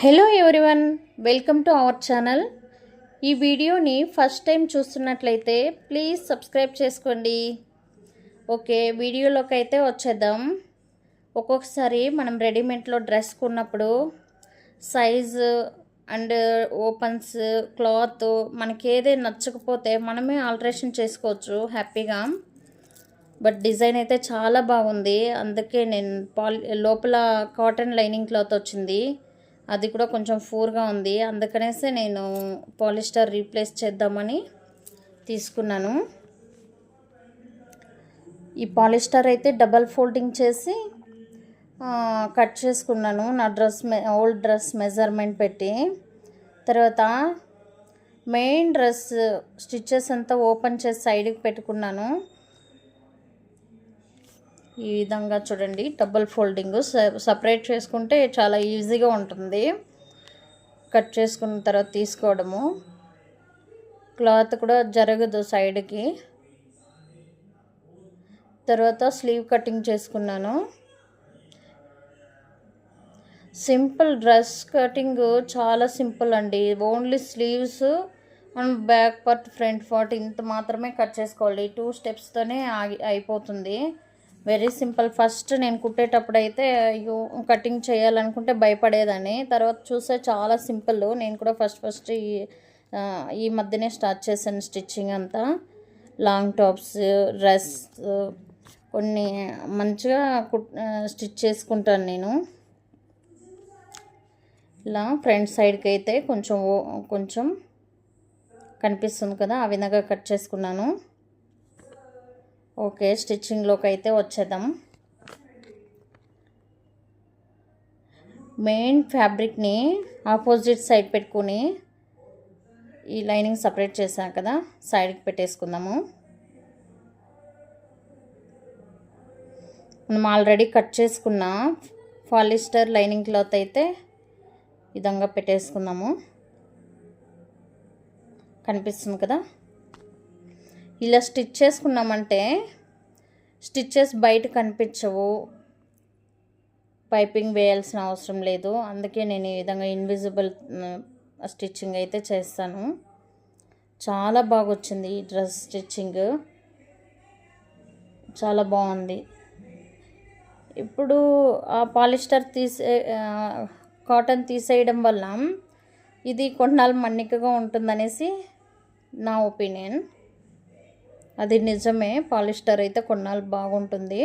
Hello everyone, welcome to our channel. ఈ వీడియోని first time చూస్తున్నట్లయితే ప్లీజ్ సబ్స్క్రైబ్ చేసుకోండి. ఓకే, వీడియోలోకి అయితే వచ్చేద్దాం. ఒక్కొక్కసారి మనం రెడీమేడ్లో డ్రెస్ కొన్నప్పుడు సైజు అండ్ ఓపెన్స్ క్లాత్ మనకి ఏదైనా నచ్చకపోతే మనమే ఆల్టరేషన్ చేసుకోవచ్చు హ్యాపీగా. బట్ డిజైన్ అయితే చాలా బాగుంది, అందుకే నేను లోపల కాటన్ లైనింగ్ క్లాత్ వచ్చింది, అది కూడా కొంచెం ఫూర్గా ఉంది, అందుకనేసి నేను పాలిస్టర్ రీప్లేస్ చేద్దామని తీసుకున్నాను. ఈ పాలిస్టర్ అయితే డబల్ ఫోల్డింగ్ చేసి కట్ చేసుకున్నాను నా ఓల్డ్ డ్రెస్ మెజర్మెంట్ పెట్టి. తర్వాత మెయిన్ డ్రెస్ స్టిచ్చెస్ అంతా ఓపెన్ చేసి సైడ్కి పెట్టుకున్నాను. ఈ విధంగా చూడండి, డబుల్ ఫోల్డింగ్ సపరేట్ చేసుకుంటే చాలా ఈజీగా ఉంటుంది. కట్ చేసుకున్న తర్వాత తీసుకోవడము, క్లాత్ కూడా జరగదు సైడ్కి. తర్వాత స్లీవ్ కటింగ్ చేసుకున్నాను. సింపుల్ డ్రెస్ కటింగ్ చాలా సింపుల్ అండి. Only sleeves and back part front part ఇంత మాత్రమే కట్ చేసుకోవాలి. 2 స్టెప్స్తోనే అయిపోతుంది. Very simple. ఫస్ట్ నేను కుట్టేటప్పుడు అయితే అయ్యో కటింగ్ చేయాలనుకుంటే భయపడేదాన్ని, తర్వాత చూస్తే చాలా సింపుల్. నేను కూడా ఫస్ట్ ఈ మధ్యనే స్టార్ట్ చేశాను స్టిచ్చింగ్ అంతా. లాంగ్ టాప్స్, డ్రెస్ కొన్ని మంచిగా స్టిచ్ చేసుకుంటాను నేను. ఇలా ఫ్రంట్ సైడ్కి అయితే కొంచెం కనిపిస్తుంది కదా, ఆ విధంగా కట్ చేసుకున్నాను. ఓకే, స్టిచ్చింగ్లోకి అయితే వచ్చేద్దాం. మెయిన్ ఫ్యాబ్రిక్ని ఆపోజిట్ సైడ్ పెట్టుకుని ఈ లైనింగ్ సపరేట్ చేసాం కదా, సైడ్కి పెట్టేసుకుందాము. మనం ఆల్రెడీ కట్ చేసుకున్న పాలిస్టర్ లైనింగ్ క్లాత్ అయితే ఈ విధంగా పెట్టేసుకుందాము. కనిపిస్తుంది కదా, ఇలా స్టిచ్ చేసుకున్నామంటే స్టిచ్చెస్ బయట కనిపించవు, పైపింగ్ వేయాల్సిన అవసరం లేదు. అందుకే నేను ఈ విధంగా ఇన్విజిబుల్ స్టిచ్చింగ్ అయితే చేస్తాను. చాలా బాగా వచ్చింది ఈ డ్రెస్ స్టిచ్చింగ్, చాలా బాగుంది. ఇప్పుడు ఆ పాలిస్టర్ కాటన్ తీసేయడం వల్ల ఇది కొన్నాళ్ళు మన్నికగా ఉంటుందనేసి నా ఒపీనియన్. అది నిజమే, పాలిస్టర్ అయితే కొన్నాళ్ళు బాగుంటుంది.